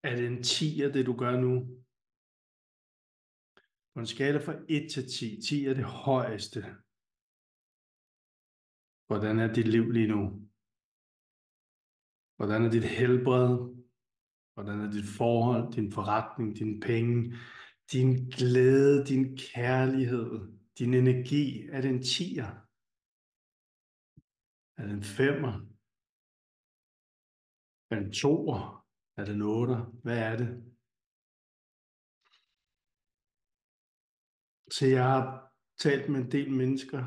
Er det en 10'er, det du gør nu? På en skala fra 1 til 10. 10 er det højeste. Hvordan er dit liv lige nu? Hvordan er dit helbred? Hvordan er dit forhold, din forretning, dine penge, din glæde, din kærlighed, din energi? Er det en 10'er? Er det en 5'er? Er det en 2'er? Er det en 8'er? Hvad er det? Så jeg har talt med en del mennesker,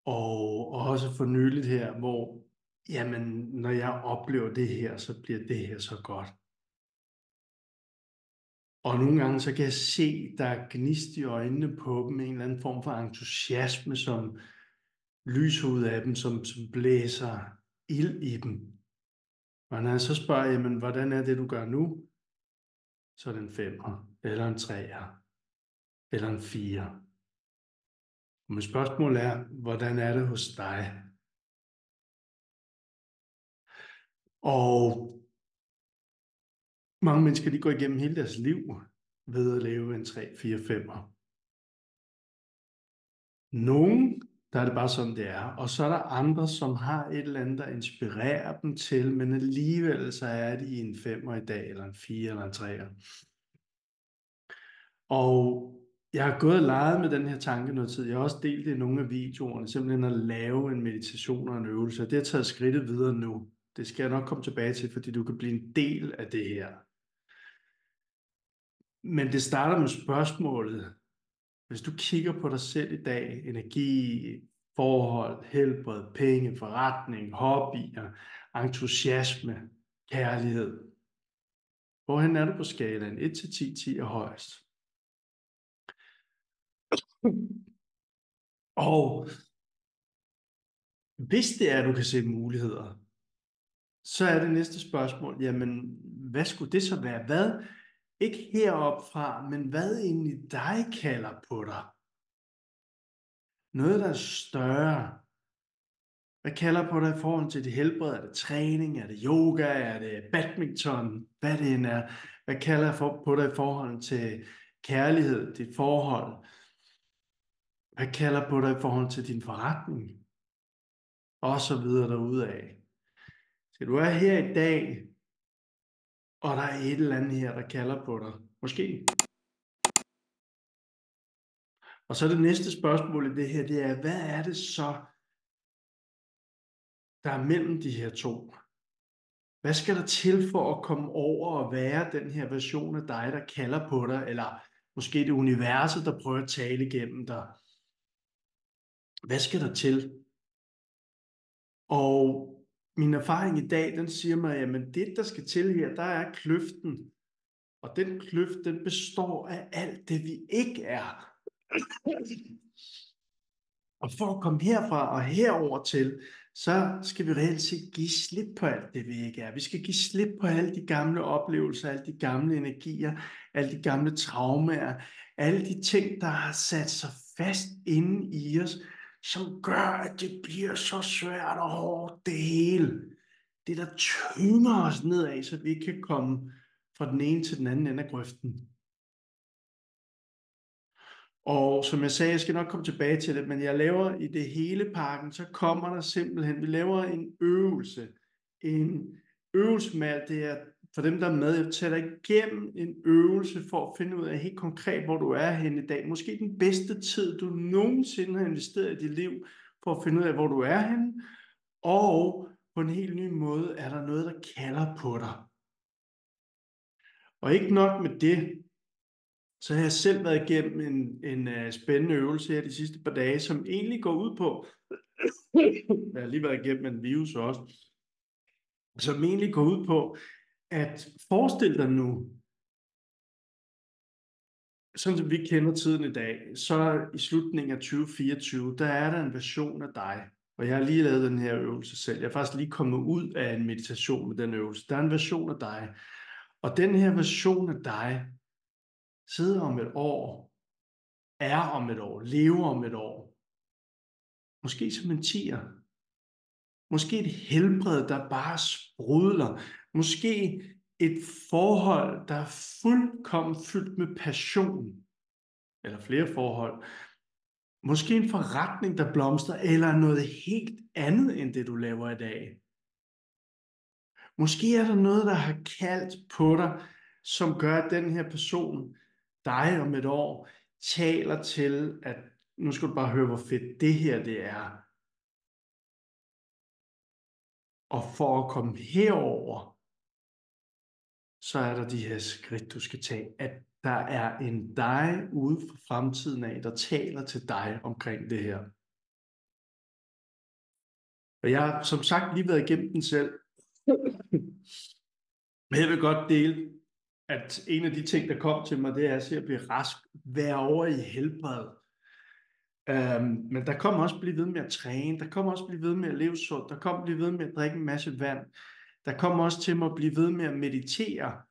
og også for nyligt her, hvor, jamen, når jeg oplever det her, så bliver det her så godt. Og nogle gange, så kan jeg se, der er gnist i øjnene på dem, en eller anden form for entusiasme, som lyser ud af dem, som blæser ild i dem. Og når jeg så spørger, jamen, hvordan er det, du gør nu? Så er det en 5'er, eller en 3'er, eller en 4'er. Men spørgsmålet er, hvordan er det hos dig? Og mange mennesker, de går igennem hele deres liv ved at leve en 3, 4, 5'er. Nogen, der er det bare sådan, det er. Og så er der andre, som har et eller andet, der inspirerer dem til, men alligevel så er de i en 5'er i dag, eller en 4, eller en 3'er. Og jeg har gået og leget med den her tanke noget tid. Jeg har også delt det i nogle af videoerne, simpelthen at lave en meditation og en øvelse. Det har taget skridtet videre nu. Det skal jeg nok komme tilbage til, fordi du kan blive en del af det her. Men det starter med spørgsmålet. Hvis du kigger på dig selv i dag, energi, forhold, helbred, penge, forretning, hobbyer, entusiasme, kærlighed. Hvorhen er du på skalaen? 1 til 10, 10 er højst. Og hvis det er, at du kan se muligheder, så er det næste spørgsmål, jamen, hvad skulle det så være? Hvad? Ikke heroppe fra, men hvad egentlig dig kalder på dig? Noget, der er større. Hvad kalder på dig i forhold til dit helbred? Er det træning? Er det yoga? Er det badminton? Hvad det end er. Hvad kalder på dig i forhold til kærlighed, dit forhold? Hvad kalder på dig i forhold til din forretning? Og så videre derudaf. Så du er her i dag, og der er et eller andet her, der kalder på dig. Måske. Og så er det næste spørgsmål i det her, det er, hvad er det så, der er mellem de her to? Hvad skal der til for at komme over og være den her version af dig, der kalder på dig, eller måske det universet, der prøver at tale igennem dig? Hvad skal der til? Og min erfaring i dag, den siger mig, jamen det, der skal til her, der er kløften. Og den kløft, den består af alt det, vi ikke er. Og for at komme herfra og herover til, så skal vi reelt set give slip på alt det, vi ikke er. Vi skal give slip på alle de gamle oplevelser, alle de gamle energier, alle de gamle traumer, alle de ting, der har sat sig fast inde i os, som gør, at det bliver så svært og hårdt, det hele. Det, der tynger os nedad, så vi ikke kan komme fra den ene til den anden ende af grøften. Og som jeg sagde, jeg skal nok komme tilbage til det, men jeg laver i det hele pakken, så kommer der simpelthen, vi laver en øvelse. En øvelse med alt det her, for dem der er med, jeg tager dig igennem en øvelse for at finde ud af helt konkret, hvor du er henne i dag. Måske den bedste tid, du nogensinde har investeret i dit liv, for at finde ud af, hvor du er henne. Og på en helt ny måde er der noget, der kalder på dig. Og ikke nok med det, så har jeg selv været igennem en spændende øvelse her de sidste par dage, som egentlig går ud på, jeg har lige været igennem en virus også, som egentlig går ud på, at forestille dig nu, sådan som vi kender tiden i dag, så i slutningen af 2024, der er der en version af dig, og jeg har lige lavet den her øvelse selv. Jeg er faktisk lige kommet ud af en meditation med den øvelse. Der er en version af dig, og den her version af dig sidder om et år, er om et år, lever om et år. Måske som en 10'er. Måske et helbred, der bare sprudler. Måske et forhold, der er fuldkommen fyldt med passion, eller flere forhold, måske en forretning, der blomstrer, eller noget helt andet end det, du laver i dag. Måske er der noget, der har kaldt på dig, som gør, at den her person, dig om et år, taler til, at nu skal du bare høre, hvor fedt det her det er. Og for at komme herover, så er der de her skridt, du skal tage. At der er en dig ude fra fremtiden af, der taler til dig omkring det her. Og jeg har som sagt lige været igennem den selv. Men jeg vil godt dele, at en af de ting, der kom til mig, det er at se at blive rask, være over i helbred. Men der kommer også at blive ved med at træne, der kommer også at blive ved med at leve sundt, der kommer at blive ved med at drikke en masse vand, der kommer også til mig at blive ved med at meditere,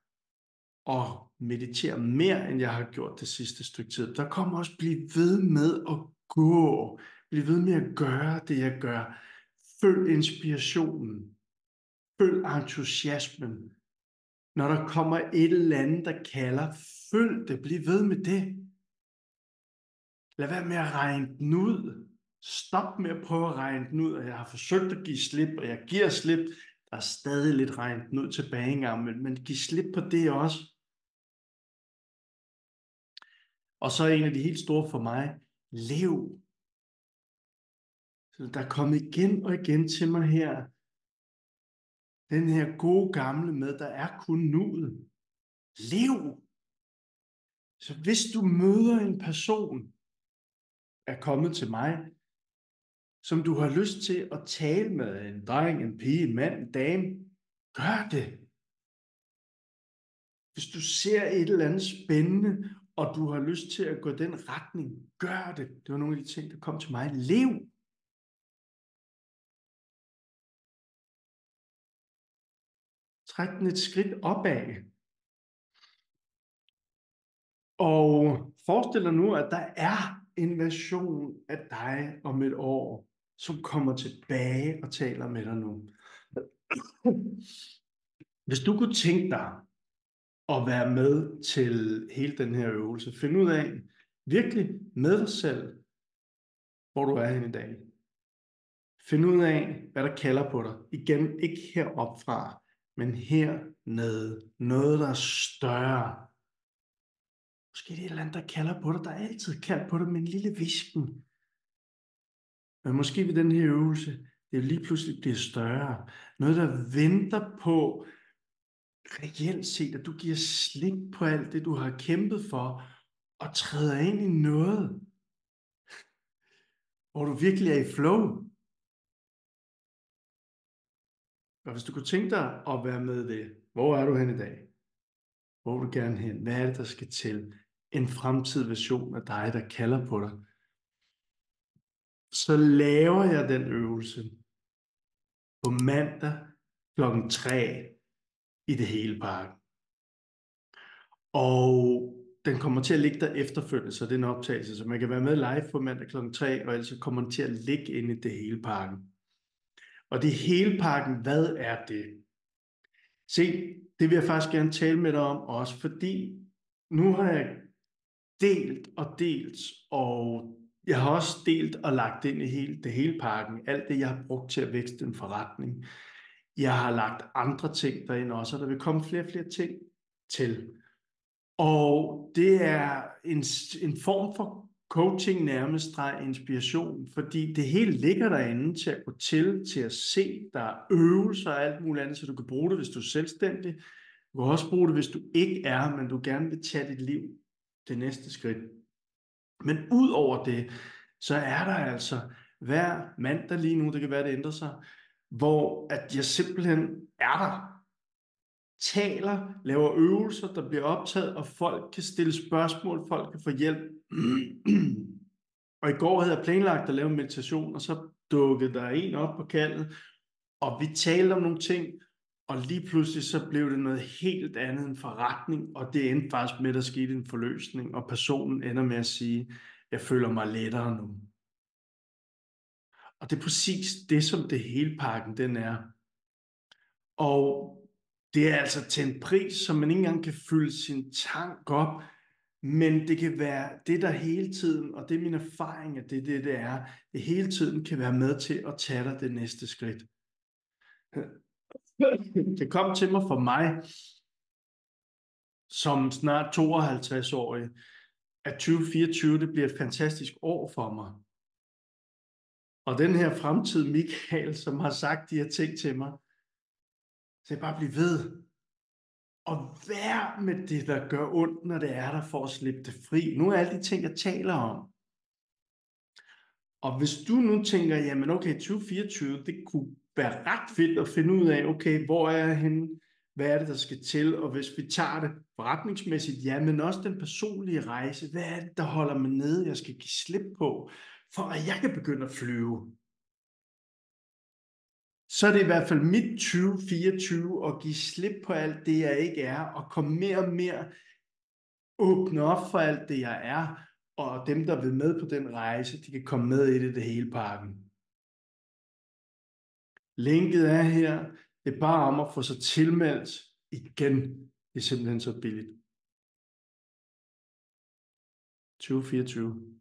og meditere mere, end jeg har gjort det sidste stykke tid. Der kommer også at blive ved med at gå, blive ved med at gøre det, jeg gør. Følg inspirationen, følg entusiasmen. Når der kommer et eller andet, der kalder, følg det, bliv ved med det. Lad være med at regne den ud. Stop med at prøve at regne den ud, og jeg har forsøgt at give slip, og jeg giver slip. Der er stadig lidt regnet den ud tilbage engang, men giv slip på det også. Og så er en af de helt store for mig, lev. Så der er kommet igen og igen til mig her, den her gode gamle med, der er kun nuet. Lev. Så hvis du møder en person, er kommet til mig, som du har lyst til at tale med, en dreng, en pige, en mand, en dame, gør det. Hvis du ser et eller andet spændende, og du har lyst til at gå i den retning, gør det. Det var nogle af de ting, der kom til mig. Lev. Træk den et skridt opad. Og forestil dig nu, at der er en version af dig om et år, som kommer tilbage og taler med dig nu. Hvis du kunne tænke dig at være med til hele den her øvelse, find ud af virkelig med dig selv, hvor du er henne i dag. Find ud af, hvad der kalder på dig. Igen, ikke heroppe fra, men hernede. Noget, der er større. Måske det er et eller andet, der kalder på dig. Der er altid kaldt på dig med en lille visken. Men måske ved den her øvelse, det lige pludselig bliver større. Noget, der venter på reelt set, at du giver slip på alt det, du har kæmpet for, og træder ind i noget, hvor du virkelig er i flow. Og hvis du kunne tænke dig at være med i det, hvor er du hen i dag? Hvor vil du gerne hen? Hvad er det, der skal til? En fremtidig version af dig, der kalder på dig. Så laver jeg den øvelse på mandag klokken 3 i det hele parken. Og den kommer til at ligge der efterfølgende, så det er en optagelse, så man kan være med live på mandag klokken 3, og ellers kommer den til at ligge inde i det hele parken. Og det hele parken, hvad er det? Se, det vil jeg faktisk gerne tale med dig om også, fordi nu har jeg delt, og jeg har også delt og lagt ind i det hele parken, alt det, jeg har brugt til at vækste en forretning. Jeg har lagt andre ting derind også, og der vil komme flere og flere ting til. Og det er en form for coaching, nærmest inspiration, fordi det hele ligger derinde til at gå til at se, der er øvelser og alt muligt andet, så du kan bruge det, hvis du er selvstændig. Du kan også bruge det, hvis du ikke er, men du gerne vil tage dit liv det næste skridt. Men ud over det, så er der altså hver mandag lige nu, det kan være, det ændrer sig, hvor at jeg simpelthen er der, taler, laver øvelser, der bliver optaget, og folk kan stille spørgsmål, folk kan få hjælp. Og i går havde jeg planlagt at lave en meditation, og så dukkede der en op på kaldet, og vi talte om nogle ting, og lige pludselig så blev det noget helt andet end forretning, og det endte faktisk med, at der skete en forløsning, og personen ender med at sige, jeg føler mig lettere nu. Og det er præcis det, som det hele pakken den er. Og Det er altså til en pris, som man ikke engang kan fylde sin tank op, men det kan være det, der hele tiden, og det er min erfaring, at det er, det hele tiden kan være med til at tage dig det næste skridt. Det kom til mig for mig, som snart 52-årig, at 2024 det bliver et fantastisk år for mig. Og den her fremtid, Michael, som har sagt de her ting til mig, så jeg bare blive ved. Og vær med det, der gør ondt, når det er der for at slippe det fri. Nu er alle de ting, jeg taler om. Og hvis du nu tænker, jamen okay, 2024, det kunne være ret fedt at finde ud af, okay, hvor er jeg henne? Hvad er det, der skal til? Og hvis vi tager det forretningsmæssigt, ja, men også den personlige rejse. Hvad er det, der holder mig nede, jeg skal give slip på, for at jeg kan begynde at flyve? Så er det i hvert fald mit 2024 at give slip på alt det, jeg ikke er, og komme mere og mere åbne op for alt det, jeg er, og dem, der vil med på den rejse, de kan komme med i det hele pakken. Linket er her. Det er bare om at få sig tilmeldt igen. Det er simpelthen så billigt. 2024.